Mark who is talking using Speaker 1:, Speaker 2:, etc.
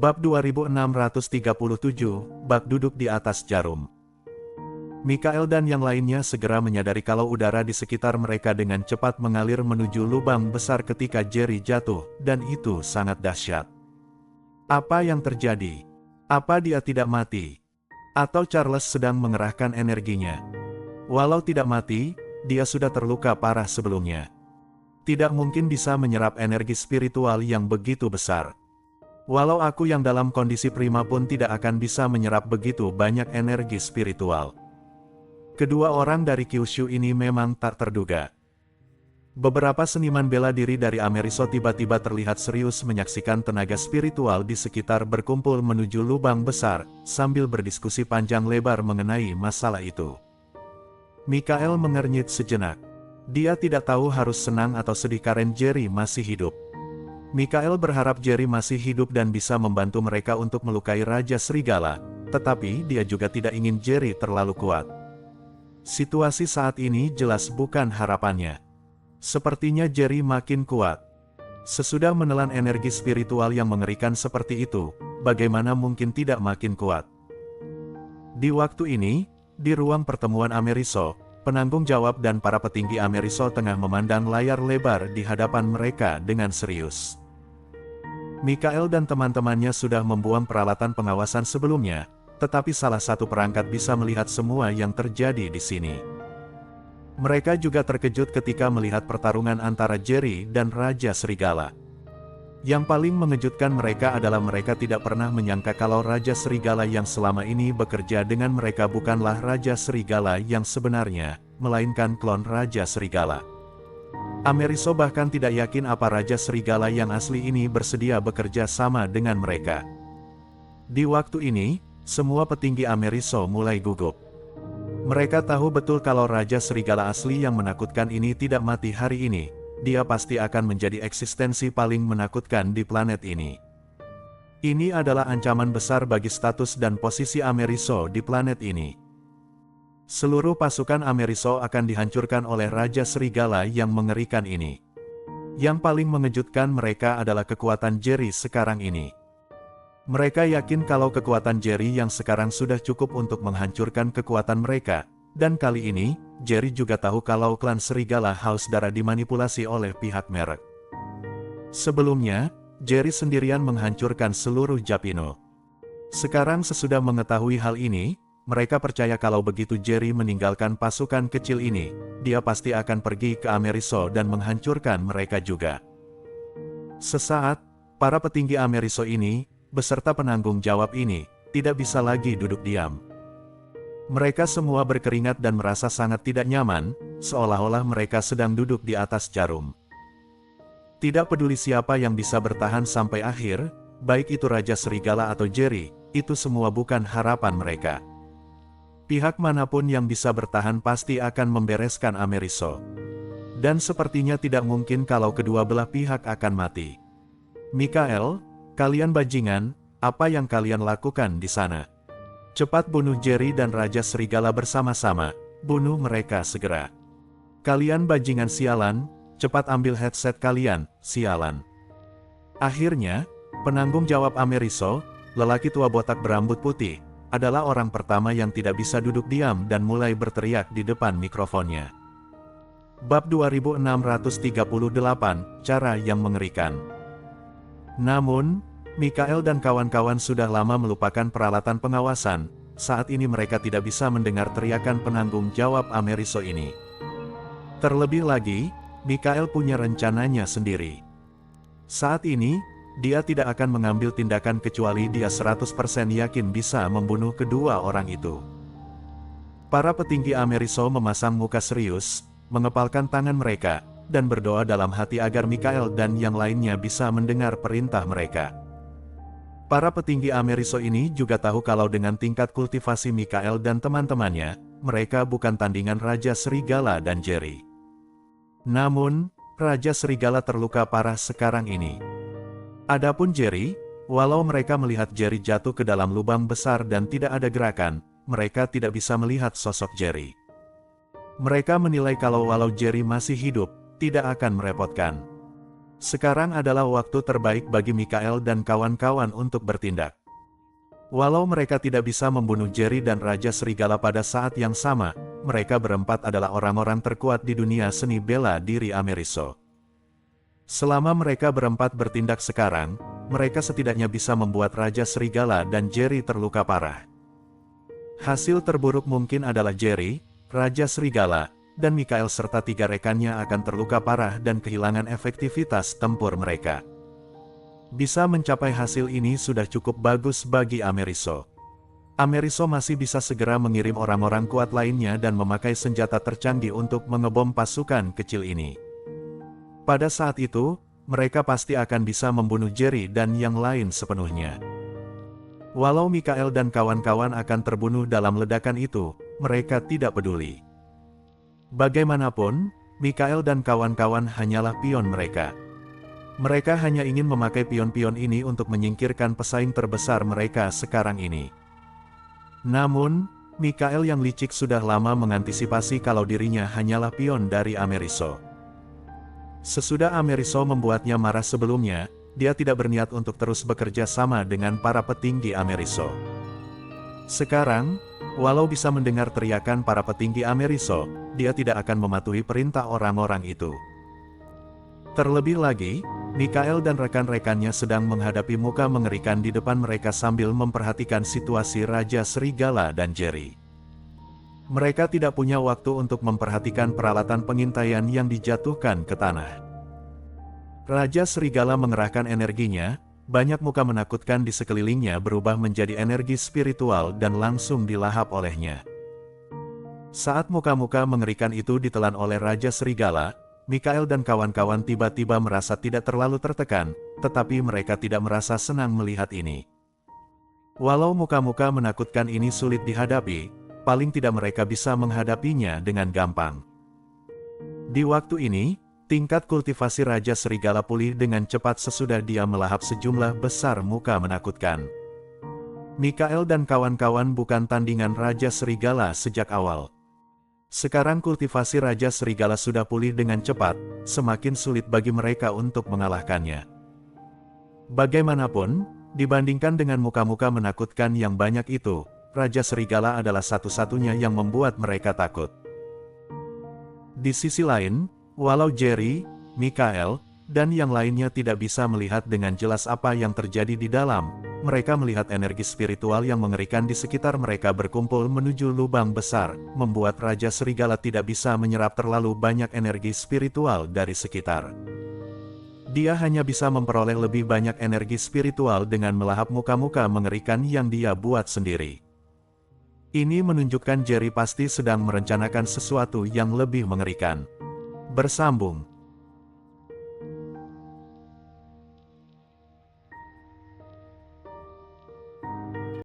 Speaker 1: Bab 2637, Bak duduk di atas jarum. Mikael dan yang lainnya segera menyadari kalau udara di sekitar mereka dengan cepat mengalir menuju lubang besar ketika Jerry jatuh, dan itu sangat dahsyat. Apa yang terjadi? Apa dia tidak mati? Atau Charles sedang mengerahkan energinya? Walau tidak mati, dia sudah terluka parah sebelumnya. Tidak mungkin bisa menyerap energi spiritual yang begitu besar. Walau aku yang dalam kondisi prima pun tidak akan bisa menyerap begitu banyak energi spiritual. Kedua orang dari Kyushu ini memang tak terduga. Beberapa seniman bela diri dari Ameriso tiba-tiba terlihat serius menyaksikan tenaga spiritual di sekitar berkumpul menuju lubang besar, sambil berdiskusi panjang lebar mengenai masalah itu. Mikael mengernyit sejenak. Dia tidak tahu harus senang atau sedih karena Jerry masih hidup. Mikael berharap Jerry masih hidup dan bisa membantu mereka untuk melukai Raja Serigala, tetapi dia juga tidak ingin Jerry terlalu kuat. Situasi saat ini jelas bukan harapannya. Sepertinya Jerry makin kuat. Sesudah menelan energi spiritual yang mengerikan seperti itu, bagaimana mungkin tidak makin kuat? Di waktu ini, di ruang pertemuan Ameriso, penanggung jawab dan para petinggi Ameriso tengah memandang layar lebar di hadapan mereka dengan serius. Mikael dan teman-temannya sudah membuang peralatan pengawasan sebelumnya, tetapi salah satu perangkat bisa melihat semua yang terjadi di sini. Mereka juga terkejut ketika melihat pertarungan antara Jerry dan Raja Serigala. Yang paling mengejutkan mereka adalah mereka tidak pernah menyangka kalau Raja Serigala yang selama ini bekerja dengan mereka bukanlah Raja Serigala yang sebenarnya, melainkan klon Raja Serigala. Ameriso bahkan tidak yakin apa Raja Serigala yang asli ini bersedia bekerja sama dengan mereka. Di waktu ini, semua petinggi Ameriso mulai gugup. Mereka tahu betul kalau Raja Serigala asli yang menakutkan ini tidak mati hari ini, dia pasti akan menjadi eksistensi paling menakutkan di planet ini. Ini adalah ancaman besar bagi status dan posisi Ameriso di planet ini. Seluruh pasukan Ameriso akan dihancurkan oleh Raja Serigala yang mengerikan ini. Yang paling mengejutkan mereka adalah kekuatan Jerry sekarang ini. Mereka yakin kalau kekuatan Jerry yang sekarang sudah cukup untuk menghancurkan kekuatan mereka, dan kali ini, Jerry juga tahu kalau klan Serigala haus darah dimanipulasi oleh pihak merek. Sebelumnya, Jerry sendirian menghancurkan seluruh Japino. Sekarang sesudah mengetahui hal ini, mereka percaya kalau begitu Jerry meninggalkan pasukan kecil ini, dia pasti akan pergi ke Ameriso dan menghancurkan mereka juga. Sesaat, para petinggi Ameriso ini, beserta penanggung jawab ini, tidak bisa lagi duduk diam. Mereka semua berkeringat dan merasa sangat tidak nyaman, seolah-olah mereka sedang duduk di atas jarum. Tidak peduli siapa yang bisa bertahan sampai akhir, baik itu Raja Serigala atau Jerry, itu semua bukan harapan mereka. Pihak manapun yang bisa bertahan pasti akan membereskan Ameriso. Dan sepertinya tidak mungkin kalau kedua belah pihak akan mati. Mikael, kalian bajingan, apa yang kalian lakukan di sana? Cepat bunuh Jerry dan Raja Serigala bersama-sama, bunuh mereka segera. Kalian bajingan sialan, cepat ambil headset kalian, sialan. Akhirnya, penanggung jawab Ameriso, lelaki tua botak berambut putih, adalah orang pertama yang tidak bisa duduk diam dan mulai berteriak di depan mikrofonnya. Bab 2638, Cara yang Mengerikan. Namun, Mikael dan kawan-kawan sudah lama melupakan peralatan pengawasan, saat ini mereka tidak bisa mendengar teriakan penanggung jawab Ameriso ini. Terlebih lagi, Mikael punya rencananya sendiri. Saat ini, dia tidak akan mengambil tindakan kecuali dia 100% yakin bisa membunuh kedua orang itu. Para petinggi Ameriso memasang muka serius, mengepalkan tangan mereka, dan berdoa dalam hati agar Mikael dan yang lainnya bisa mendengar perintah mereka. Para petinggi Ameriso ini juga tahu kalau dengan tingkat kultivasi Mikael dan teman-temannya, mereka bukan tandingan Raja Serigala dan Jerry. Namun, Raja Serigala terluka parah sekarang ini. Adapun Jerry, walau mereka melihat Jerry jatuh ke dalam lubang besar dan tidak ada gerakan, mereka tidak bisa melihat sosok Jerry. Mereka menilai kalau walau Jerry masih hidup, tidak akan merepotkan. Sekarang adalah waktu terbaik bagi Mikael dan kawan-kawan untuk bertindak. Walau mereka tidak bisa membunuh Jerry dan Raja Serigala pada saat yang sama, mereka berempat adalah orang-orang terkuat di dunia seni bela diri Ameriso. Selama mereka berempat bertindak sekarang, mereka setidaknya bisa membuat Raja Serigala dan Jerry terluka parah. Hasil terburuk mungkin adalah Jerry, Raja Serigala, dan Mikael serta 3 rekannya akan terluka parah dan kehilangan efektivitas tempur mereka. Bisa mencapai hasil ini sudah cukup bagus bagi Ameriso. Ameriso masih bisa segera mengirim orang-orang kuat lainnya dan memakai senjata tercanggih untuk mengebom pasukan kecil ini. Pada saat itu, mereka pasti akan bisa membunuh Jerry dan yang lain sepenuhnya. Walau Mikael dan kawan-kawan akan terbunuh dalam ledakan itu, mereka tidak peduli. Bagaimanapun, Mikael dan kawan-kawan hanyalah pion mereka. Mereka hanya ingin memakai pion-pion ini untuk menyingkirkan pesaing terbesar mereka sekarang ini. Namun, Mikael yang licik sudah lama mengantisipasi kalau dirinya hanyalah pion dari Ameriso. Sesudah Ameriso membuatnya marah sebelumnya, dia tidak berniat untuk terus bekerja sama dengan para petinggi Ameriso. Sekarang, walau bisa mendengar teriakan para petinggi Ameriso, dia tidak akan mematuhi perintah orang-orang itu. Terlebih lagi, Mikael dan rekan-rekannya sedang menghadapi muka mengerikan di depan mereka sambil memperhatikan situasi Raja Serigala dan Jerry. Mereka tidak punya waktu untuk memperhatikan peralatan pengintaian yang dijatuhkan ke tanah. Raja Serigala mengerahkan energinya, banyak muka menakutkan di sekelilingnya berubah menjadi energi spiritual dan langsung dilahap olehnya. Saat muka-muka mengerikan itu ditelan oleh Raja Serigala, Mikael dan kawan-kawan tiba-tiba merasa tidak terlalu tertekan, tetapi mereka tidak merasa senang melihat ini. Walau muka-muka menakutkan ini sulit dihadapi, paling tidak mereka bisa menghadapinya dengan gampang. Di waktu ini, tingkat kultivasi Raja Serigala pulih dengan cepat sesudah dia melahap sejumlah besar muka menakutkan. Mikael dan kawan-kawan bukan tandingan Raja Serigala sejak awal. Sekarang kultivasi Raja Serigala sudah pulih dengan cepat, semakin sulit bagi mereka untuk mengalahkannya. Bagaimanapun, dibandingkan dengan muka-muka menakutkan yang banyak itu, Raja Serigala adalah satu-satunya yang membuat mereka takut. Di sisi lain, walau Jerry, Mikael, dan yang lainnya tidak bisa melihat dengan jelas apa yang terjadi di dalam, mereka melihat energi spiritual yang mengerikan di sekitar mereka berkumpul menuju lubang besar, membuat Raja Serigala tidak bisa menyerap terlalu banyak energi spiritual dari sekitar. Dia hanya bisa memperoleh lebih banyak energi spiritual dengan melahap muka-muka mengerikan yang dia buat sendiri. Ini menunjukkan Jerry pasti sedang merencanakan sesuatu yang lebih mengerikan. Bersambung.